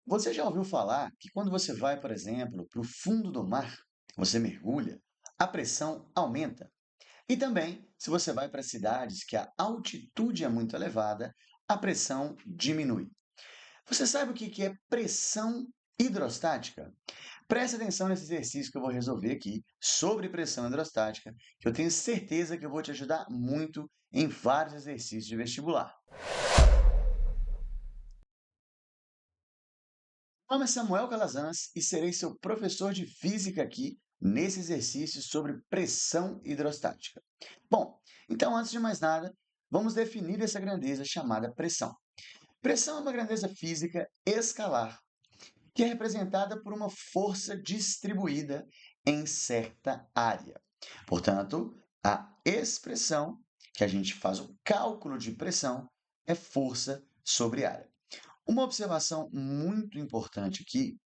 Você já ouviu falar que quando você vai, por exemplo, para o fundo do mar, você mergulha, a pressão aumenta? E também, se você vai para cidades que a altitude é muito elevada, a pressão diminui. Você sabe o que é pressão hidrostática? Preste atenção nesse exercício que eu vou resolver aqui sobre pressão hidrostática, que eu tenho certeza que eu vou te ajudar muito em vários exercícios de vestibular. Meu nome é Samuel Calazans e serei seu professor de física aqui nesse exercício sobre pressão hidrostática. Bom, então antes de mais nada, vamos definir essa grandeza chamada pressão. Pressão é uma grandeza física escalar que é representada por uma força distribuída em certa área. Portanto, a expressão que a gente faz o cálculo de pressão é força sobre área. Uma observação muito importante aqui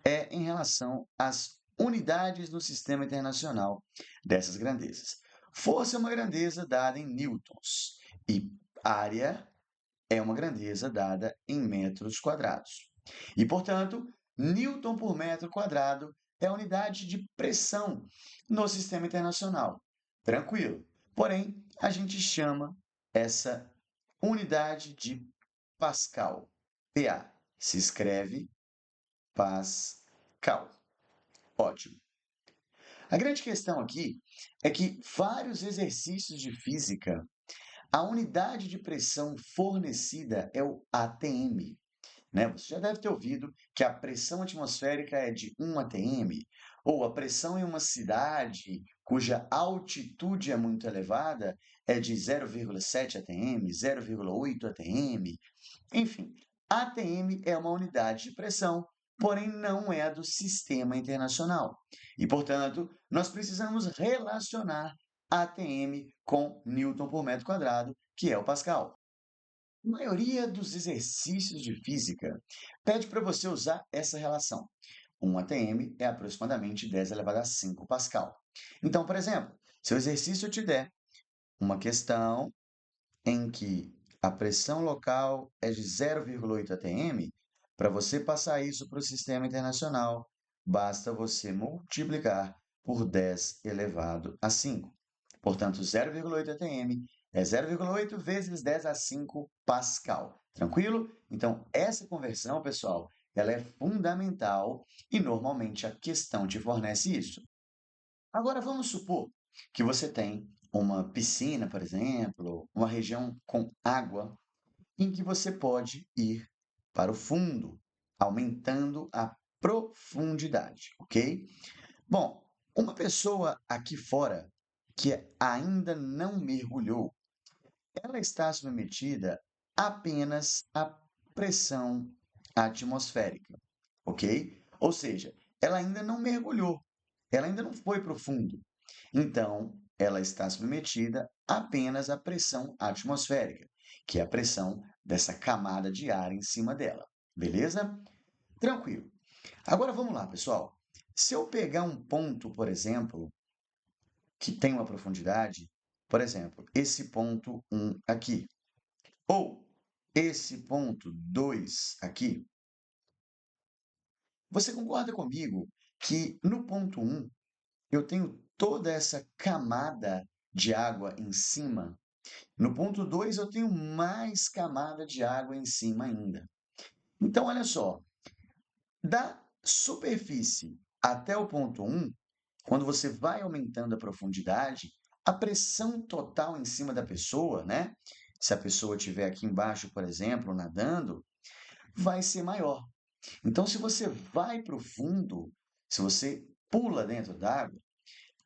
é em relação às unidades no sistema internacional dessas grandezas. Força é uma grandeza dada em newtons e área é uma grandeza dada em metros quadrados. E, portanto, newton por metro quadrado é a unidade de pressão no sistema internacional. Tranquilo. Porém, a gente chama essa unidade de Pascal. PA se escreve Pascal. Ótimo. A grande questão aqui é que vários exercícios de física, a unidade de pressão fornecida é o ATM, né? Você já deve ter ouvido que a pressão atmosférica é de 1 atm, ou a pressão em uma cidade cuja altitude é muito elevada é de 0,7 atm, 0,8 atm. Enfim, ATM é uma unidade de pressão, porém não é a do sistema internacional. E, portanto, nós precisamos relacionar ATM com Newton por metro quadrado, que é o Pascal. A maioria dos exercícios de física pede para você usar essa relação. 1 atm é aproximadamente 10 elevado a 5 Pascal. Então, por exemplo, se o exercício te der uma questão em que a pressão local é de 0,8 atm, para você passar isso para o sistema internacional, basta você multiplicar por 10 elevado a 5. Portanto, 0,8 atm é 0,8 vezes 10 a 5 Pascal. Tranquilo? Então, essa conversão, pessoal, ela é fundamental e normalmente a questão te fornece isso. Agora, vamos supor que você tem uma piscina, por exemplo, uma região com água, em que você pode ir para o fundo, aumentando a profundidade, ok? Bom, uma pessoa aqui fora que ainda não mergulhou, ela está submetida apenas à pressão atmosférica, ok? Ou seja, ela ainda não mergulhou, ela ainda não foi para o fundo. Então, ela está submetida apenas à pressão atmosférica, que é a pressão dessa camada de ar em cima dela. Beleza? Tranquilo. Agora vamos lá, pessoal. Se eu pegar um ponto, por exemplo, que tem uma profundidade, por exemplo, esse ponto 1 aqui, ou esse ponto 2 aqui, você concorda comigo que no ponto 1 eu tenho toda essa camada de água em cima? No ponto 2 eu tenho mais camada de água em cima ainda. Então, olha só, da superfície até o ponto 1, quando você vai aumentando a profundidade, a pressão total em cima da pessoa, né? Se a pessoa estiver aqui embaixo, por exemplo, nadando, vai ser maior. Então, se você vai para o fundo, se você pula dentro d'água,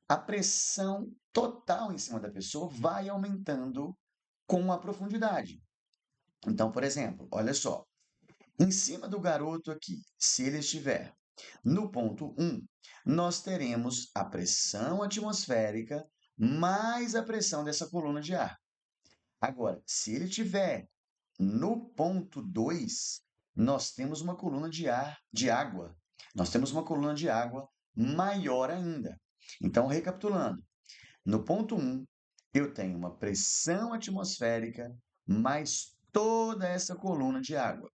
a pressão total em cima da pessoa vai aumentando com a profundidade. Então, por exemplo, olha só, em cima do garoto aqui, se ele estiver no ponto 1, nós teremos a pressão atmosférica mais a pressão dessa coluna de ar. Agora, se ele estiver no ponto 2, nós temos uma coluna de ar, de água. Nós temos uma coluna de água maior ainda. Então, recapitulando, no ponto 1, eu tenho uma pressão atmosférica mais toda essa coluna de água.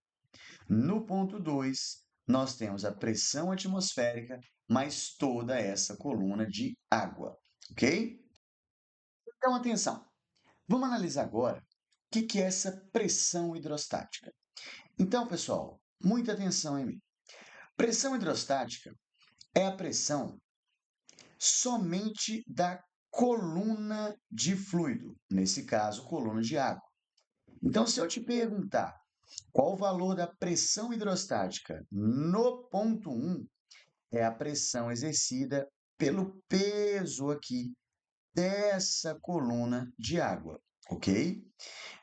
No ponto 2, nós temos a pressão atmosférica, mais toda essa coluna de água, ok? Então, atenção. Vamos analisar agora o que é essa pressão hidrostática. Então, pessoal, muita atenção em mim. Pressão hidrostática é a pressão somente da coluna de fluido, nesse caso, coluna de água. Então, se eu te perguntar qual o valor da pressão hidrostática no ponto 1, é a pressão exercida pelo peso aqui dessa coluna de água, ok?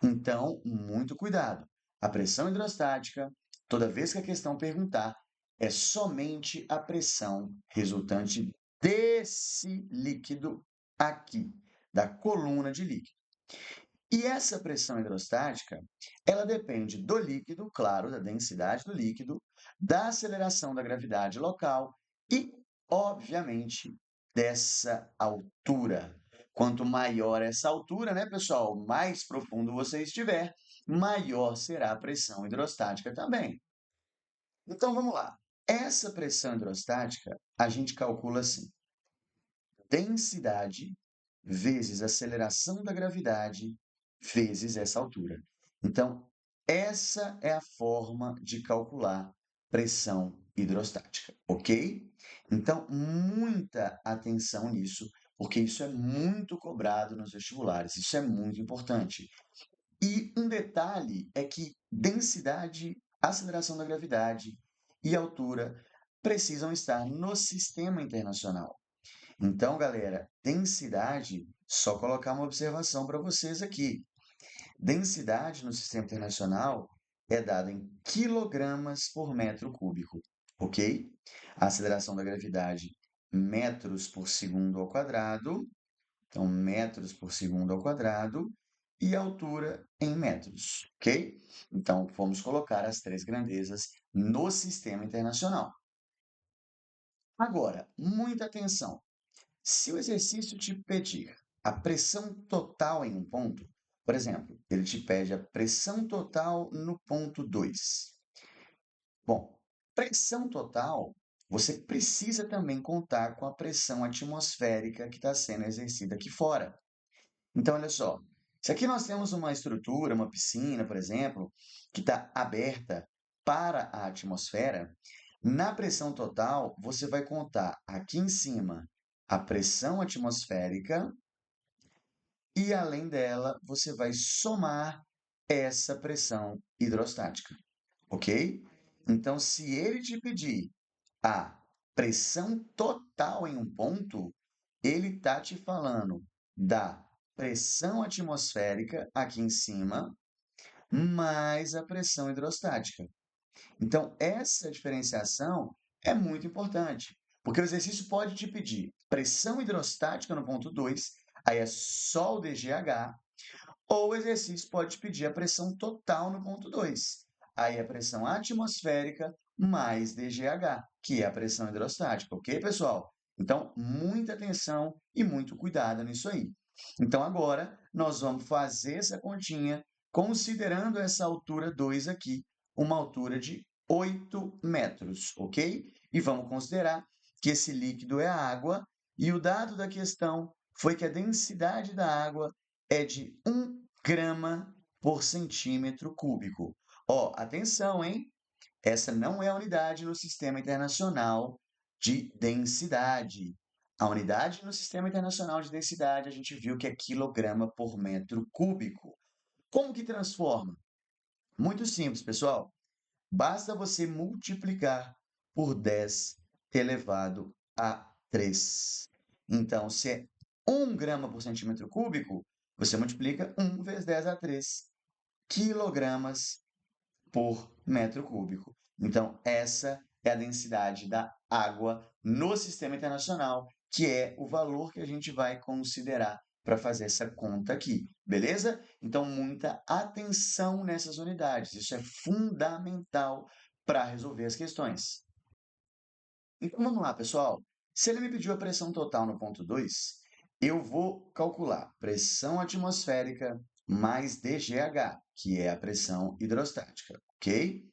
Então, muito cuidado. A pressão hidrostática, toda vez que a questão perguntar, é somente a pressão resultante desse líquido aqui, da coluna de líquido. E essa pressão hidrostática, ela depende do líquido, claro, da densidade do líquido, da aceleração da gravidade local e, obviamente, dessa altura. Quanto maior essa altura, né, pessoal, mais profundo você estiver, maior será a pressão hidrostática também. Então, vamos lá. Essa pressão hidrostática, a gente calcula assim: densidade vezes aceleração da gravidade vezes essa altura. Então, essa é a forma de calcular pressão hidrostática, ok? Então, muita atenção nisso, porque isso é muito cobrado nos vestibulares, isso é muito importante. E um detalhe é que densidade, aceleração da gravidade e altura precisam estar no sistema internacional. Então, galera, densidade, só colocar uma observação para vocês aqui. Densidade no sistema internacional é dada em quilogramas por metro cúbico, ok? A aceleração da gravidade, metros por segundo ao quadrado, então metros por segundo ao quadrado, e a altura em metros, ok? Então, vamos colocar as três grandezas no sistema internacional. Agora, muita atenção. Se o exercício te pedir a pressão total em um ponto, por exemplo, ele te pede a pressão total no ponto 2. Bom, pressão total, você precisa também contar com a pressão atmosférica que está sendo exercida aqui fora. Então, olha só, se aqui nós temos uma estrutura, uma piscina, por exemplo, que está aberta para a atmosfera, na pressão total, você vai contar aqui em cima a pressão atmosférica e, além dela, você vai somar essa pressão hidrostática, ok? Então, se ele te pedir a pressão total em um ponto, ele está te falando da pressão atmosférica aqui em cima, mais a pressão hidrostática. Então, essa diferenciação é muito importante, porque o exercício pode te pedir pressão hidrostática no ponto 2, aí é só o DGH, ou o exercício pode te pedir a pressão total no ponto 2, aí é a pressão atmosférica mais DGH, que é a pressão hidrostática, ok, pessoal? Então, muita atenção e muito cuidado nisso aí. Então, agora, nós vamos fazer essa continha considerando essa altura 2 aqui, uma altura de 8 metros, ok? E vamos considerar que esse líquido é a água e o dado da questão foi que a densidade da água é de 1 grama por centímetro cúbico. Ó, atenção, hein? Essa não é a unidade no Sistema Internacional de Densidade. A unidade no Sistema Internacional de Densidade, a gente viu que é quilograma por metro cúbico. Como que transforma? Muito simples, pessoal. Basta você multiplicar por 10 elevado a 3. Então, se é 1 grama por centímetro cúbico, você multiplica 1 vezes 10 a 3 quilogramas por metro cúbico. Então, essa é a densidade da água no Sistema Internacional, que é o valor que a gente vai considerar para fazer essa conta aqui, beleza? Então, muita atenção nessas unidades, isso é fundamental para resolver as questões. Então, vamos lá, pessoal. Se ele me pediu a pressão total no ponto 2, eu vou calcular pressão atmosférica mais DGH, que é a pressão hidrostática, ok?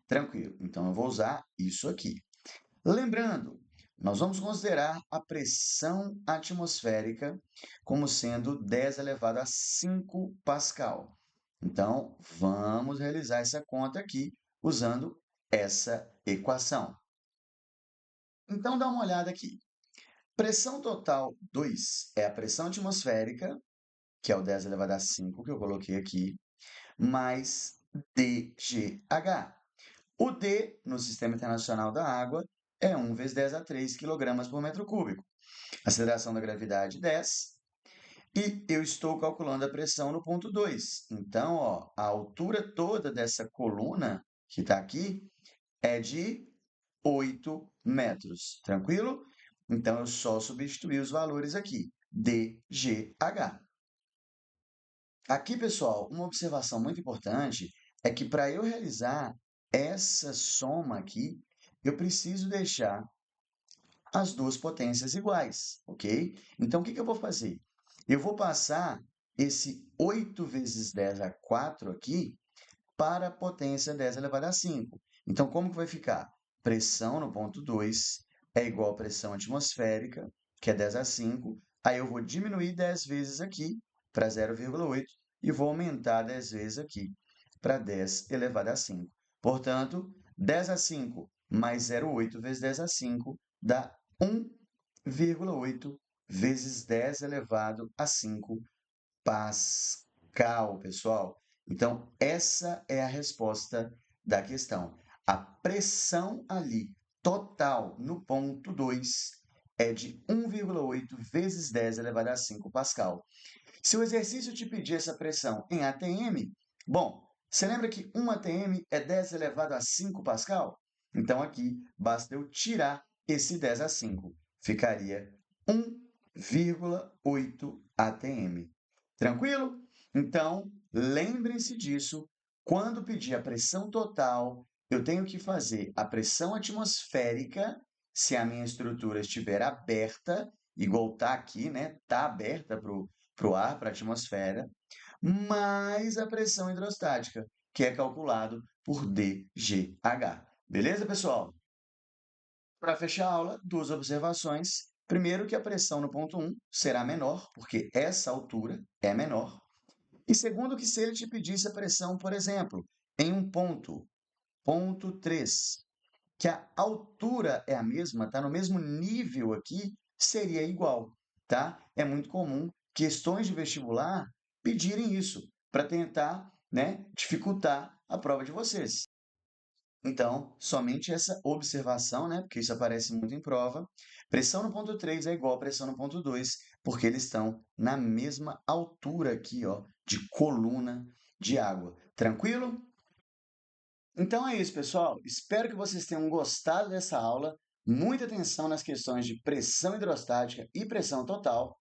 Tranquilo. Então, eu vou usar isso aqui. Lembrando, nós vamos considerar a pressão atmosférica como sendo 10 elevado a 5 Pascal. Então, vamos realizar essa conta aqui usando essa equação. Então, dá uma olhada aqui. Pressão total 2 é a pressão atmosférica, que é o 10 elevado a 5 que eu coloquei aqui, mais dGH. O D, no Sistema Internacional da Água, é 1 vezes 10 a 3 kg por metro cúbico. Aceleração da gravidade, 10. E eu estou calculando a pressão no ponto 2. Então, ó, a altura toda dessa coluna que está aqui é de 8 metros. Tranquilo? Então, eu só substituir os valores aqui. dGH. Aqui, pessoal, uma observação muito importante é que para eu realizar essa soma aqui, eu preciso deixar as duas potências iguais, ok? Então, o que eu vou fazer? Eu vou passar esse 8 vezes 10 a 4 aqui para a potência 10 elevado a 5. Então, como que vai ficar? Pressão no ponto 2 é igual a pressão atmosférica, que é 10 a 5. Aí eu vou diminuir 10 vezes aqui para 0,8 e vou aumentar 10 vezes aqui para 10 elevado a 5. Portanto, 10 a 5 mais 0,8 vezes 10 a 5 dá 1,8 vezes 10 elevado a 5 Pascal, pessoal. Então, essa é a resposta da questão. A pressão ali, total, no ponto 2, é de 1,8 vezes 10 elevado a 5 Pascal. Se o exercício te pedir essa pressão em ATM, bom, você lembra que 1 ATM é 10 elevado a 5 Pascal? Então, aqui, basta eu tirar esse 10 a 5. Ficaria 1,8 ATM. Tranquilo? Então, lembrem-se disso. Quando pedir a pressão total, eu tenho que fazer a pressão atmosférica, se a minha estrutura estiver aberta, igual está aqui, né? Está aberta para o ar, para a atmosfera, mais a pressão hidrostática, que é calculado por dGH. Beleza, pessoal? Para fechar a aula, duas observações. Primeiro, que a pressão no ponto 1 será menor, porque essa altura é menor. E segundo, que se ele te pedisse a pressão, por exemplo, em um ponto 3, que a altura é a mesma, está no mesmo nível aqui, seria igual, tá? É muito comum questões de vestibular pedirem isso para tentar, né, dificultar a prova de vocês. Então, somente essa observação, né, porque isso aparece muito em prova, pressão no ponto 3 é igual a pressão no ponto 2, porque eles estão na mesma altura aqui, ó, de coluna de água. Tranquilo? Então é isso, pessoal. Espero que vocês tenham gostado dessa aula. Muita atenção nas questões de pressão hidrostática e pressão total.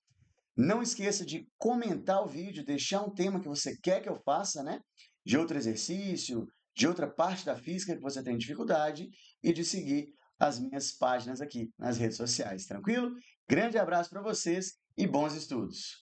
Não esqueça de comentar o vídeo, deixar um tema que você quer que eu faça, né? De outro exercício, de outra parte da física que você tem dificuldade e de seguir as minhas páginas aqui nas redes sociais, tranquilo? Grande abraço para vocês e bons estudos!